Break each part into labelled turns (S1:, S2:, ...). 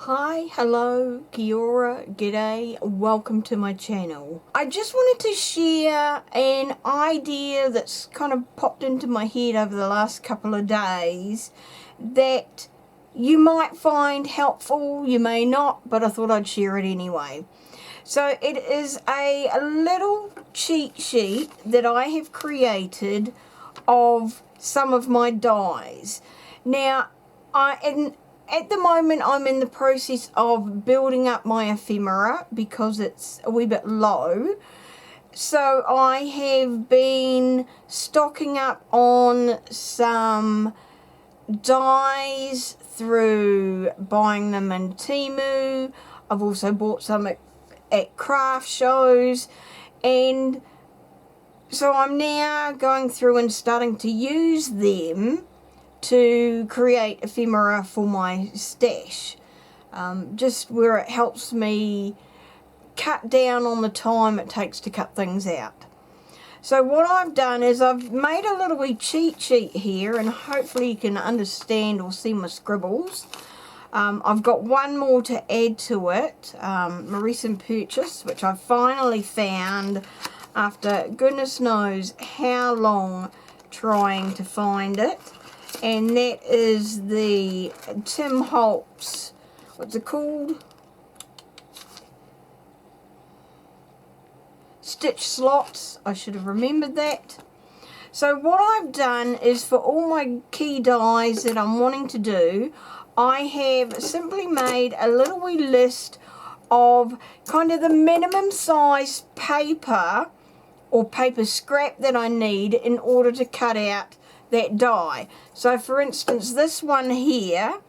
S1: Hi, hello, kia ora, g'day, welcome to my channel. I just wanted to share an idea that's kind of popped into my head over the last couple of days that you might find helpful, you may not, but I thought I'd share it anyway. So it is a little cheat sheet that I have created of some of my dies. Now, at the moment I'm in the process of building up my ephemera because it's a wee bit low. So I have been stocking up on some dies through buying them in Temu. I've also bought some at craft shows, and so I'm now going through and starting to use them to create ephemera for my stash, just where it helps me cut down on the time it takes to cut things out. So what I've done is I've made a little wee cheat sheet here, and hopefully you can understand or see my scribbles. I've got one more to add to it, my recent purchase, which I finally found after goodness knows how long trying to find it. And that is the Tim Holtz, what's it called? Stitch slots. I should have remembered that. So what I've done is, for all my key dies that I'm wanting to do, I have simply made a little wee list of kind of the minimum size paper or paper scrap that I need in order to cut out that die. So for instance, this one here,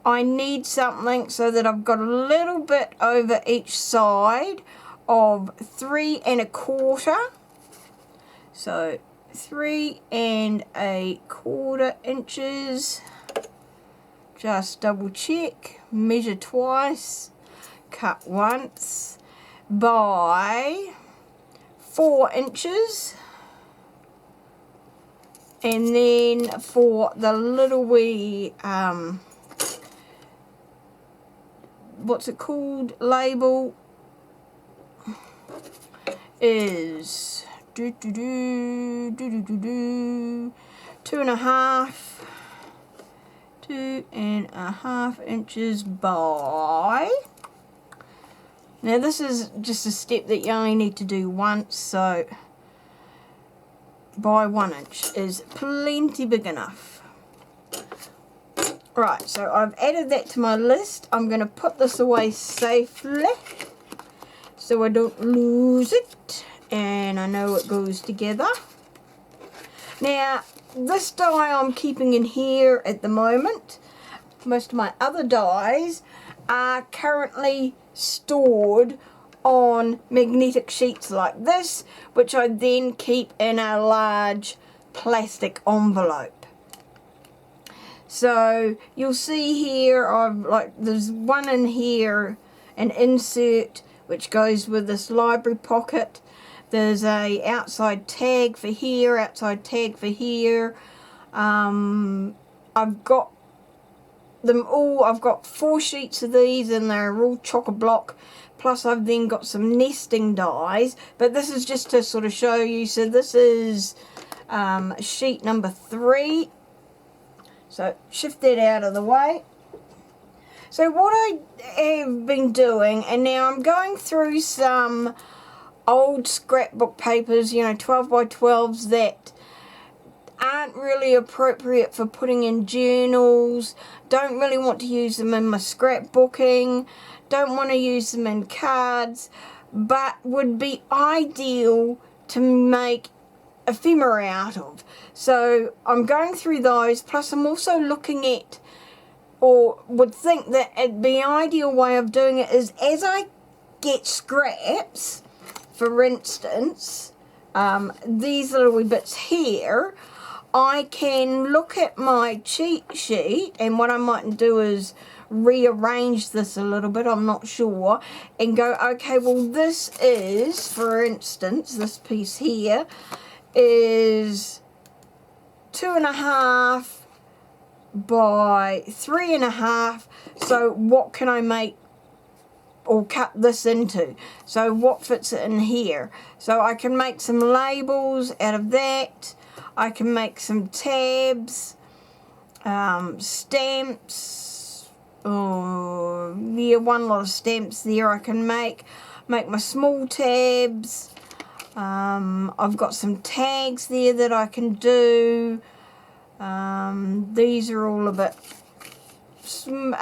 S1: I need something so that I've got a little bit over each side of 3 1/4. So 3 1/4 inches. Just double check, measure twice, cut once, by 4 inches. And then for the little wee, what's it called, label, is 2.5 inches by, now this is just a step that you only need to do once, so by 1 inch is plenty big enough. Right, so I've added that to my list. I'm going to put this away safely so I don't lose it, and I know it goes together. Now, this die I'm keeping in here at the moment. Most of my other dies are currently stored on magnetic sheets like this, which I then keep in a large plastic envelope. So you'll see here, there's one in here, an insert which goes with this library pocket. There's a outside tag for here, outside tag for here. I've got them all, I've got 4 sheets of these, and they're all chock-a-block. Plus I've then got some nesting dies, but this is just to sort of show you. So this is sheet number 3. So shift that out of the way. So what I have been doing, and now I'm going through some old scrapbook papers, 12 by 12s that aren't really appropriate for putting in journals, don't really want to use them in my scrapbooking, don't want to use them in cards, but would be ideal to make ephemera out of. So I'm going through those, plus I'm also looking at, or would think that it'd be an ideal way of doing it is, as I get scraps, for instance, these little wee bits here, I can look at my cheat sheet, and what I might do is rearrange this a little bit, I'm not sure, and go, okay, well this is, for instance, this piece here is 2.5 by 3.5. So what can I make or cut this into? So what fits in here? So I can make some labels out of that. I can make some tabs, stamps. Oh yeah, one lot of stamps there I can make my small tabs. I've got some tags there that I can do. These are all a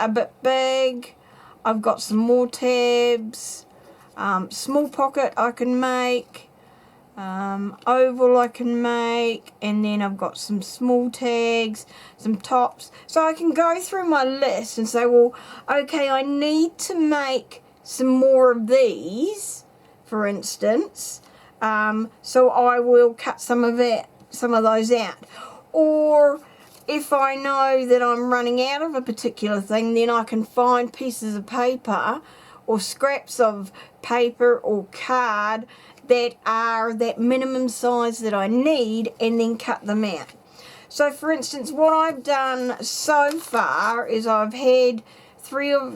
S1: bit big. I've got some more tabs. Small pocket I can make. Oval I can make, and then I've got some small tags, some tops. So I can go through my list and say, well, okay, I need to make some more of these, for instance. So I will cut some of those out. Or if I know that I'm running out of a particular thing, then I can find pieces of paper or scraps of paper or card that are that minimum size that I need, and then cut them out. So for instance, what I've done so far is I've had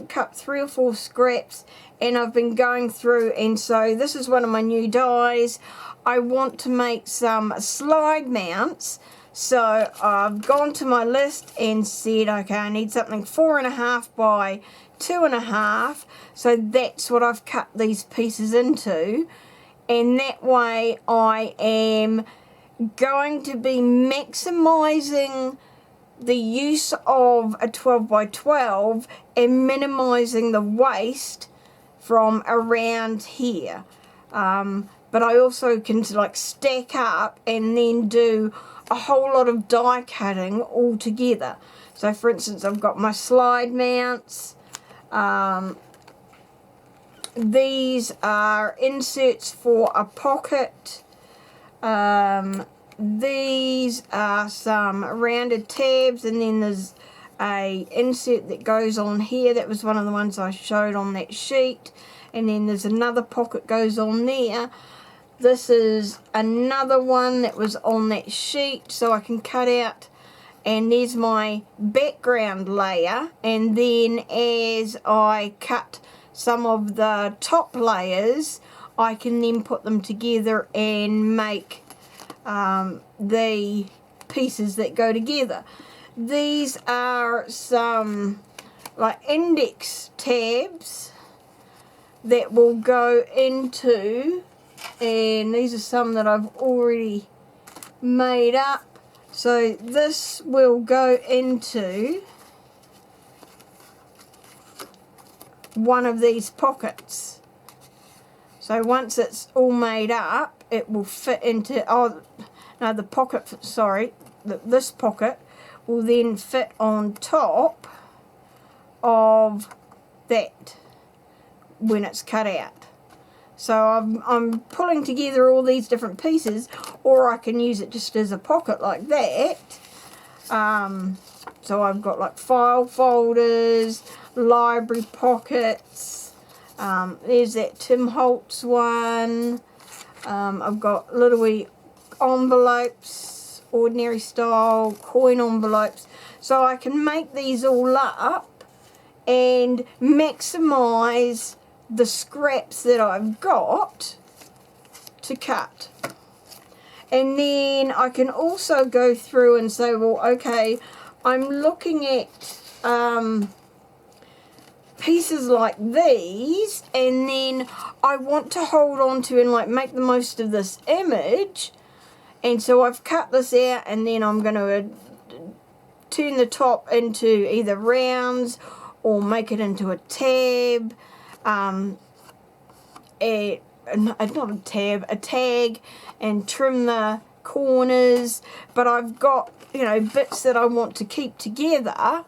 S1: cut 3 or 4 scraps, and I've been going through, and so this is one of my new dies. I want to make some slide mounts. So I've gone to my list and said, okay, I need something 4.5 by 2.5. So that's what I've cut these pieces into. And that way I am going to be maximizing the use of a 12 by 12 and minimizing the waste from around here. But I also can like stack up and then do a whole lot of die cutting all together. So for instance, I've got my slide mounts. These are inserts for a pocket. These are some rounded tabs, and then there's a insert that goes on here. That was one of the ones I showed on that sheet. And then there's another pocket goes on there. This is another one that was on that sheet, so I can cut out. And there's my background layer. And then as I cut some of the top layers, I can then put them together and make the pieces that go together. These are some like index tabs that will go into, and these are some that I've already made up. So this will go into one of these pockets. So once it's all made up, it will fit into, oh no, the pocket, sorry, this pocket will then fit on top of that when it's cut out. So I'm pulling together all these different pieces, or I can use it just as a pocket like that. So I've got like file folders, library pockets. There's that Tim Holtz one. I've got little wee envelopes, ordinary style coin envelopes. So I can make these all up and maximize the scraps that I've got to cut. And then I can also go through and say, well, okay, I'm looking at pieces like these, and then I want to hold on to and like make the most of this image. And so I've cut this out, and then I'm going to turn the top into either rounds or make it into a tab. Not a tab, a tag, and trim the corners. But I've got, you know, bits that I want to keep together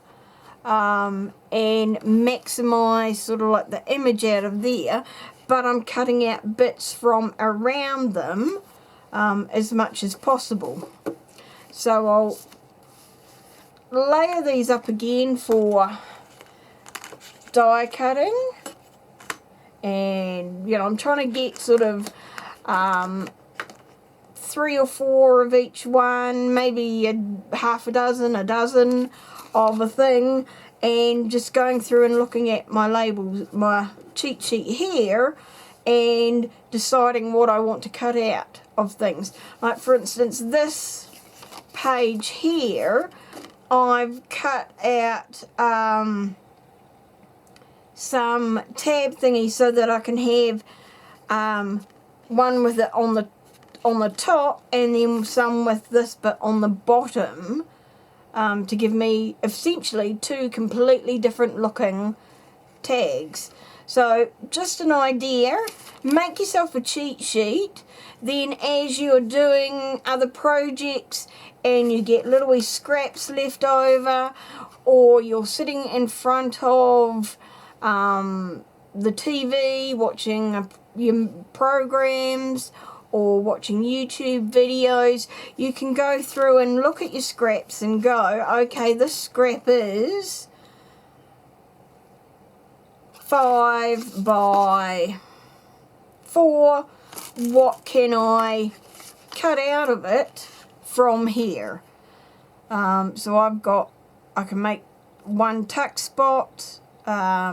S1: and maximize sort of like the image out of there. But I'm cutting out bits from around them as much as possible. So I'll layer these up again for die cutting. And, you know, I'm trying to get sort of 3 or 4 of each one, maybe half a dozen of a thing, and just going through and looking at my labels, my cheat sheet here, and deciding what I want to cut out of things. Like for instance, this page here, I've cut out some tab thingies so that I can have one with it on the top, and then some with this bit on the bottom, to give me essentially 2 completely different looking tags. So just an idea, make yourself a cheat sheet, then as you're doing other projects and you get little wee scraps left over, or you're sitting in front of the TV watching your programs or watching YouTube videos, you can go through and look at your scraps and go, okay, this scrap is 5 by 4, what can I cut out of it from here? So I can make one tuck spot, I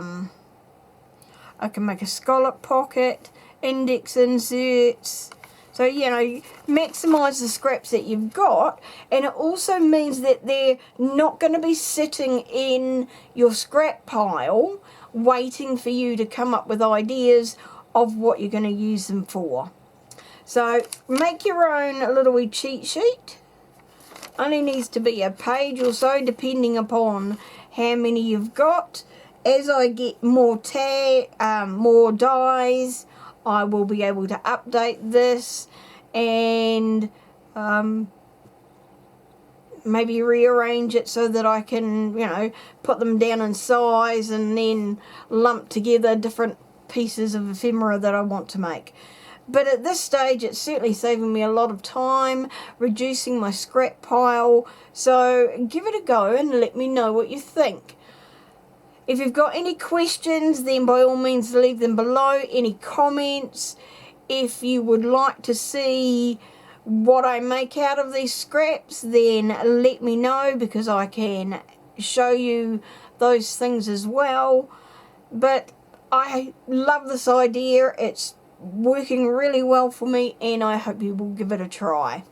S1: can make a scallop pocket, index inserts. So, you know, maximise the scraps that you've got, and it also means that they're not going to be sitting in your scrap pile waiting for you to come up with ideas of what you're going to use them for. So make your own little wee cheat sheet. Only needs to be a page or so depending upon how many you've got. As I get more dies, I will be able to update this and maybe rearrange it so that I can, you know, put them down in size and then lump together different pieces of ephemera that I want to make. But at this stage, it's certainly saving me a lot of time, reducing my scrap pile. So give it a go and let me know what you think. If you've got any questions, then by all means leave them below. Any comments, if you would like to see what I make out of these scraps, then let me know, because I can show you those things as well. But I love this idea. It's working really well for me, and I hope you will give it a try.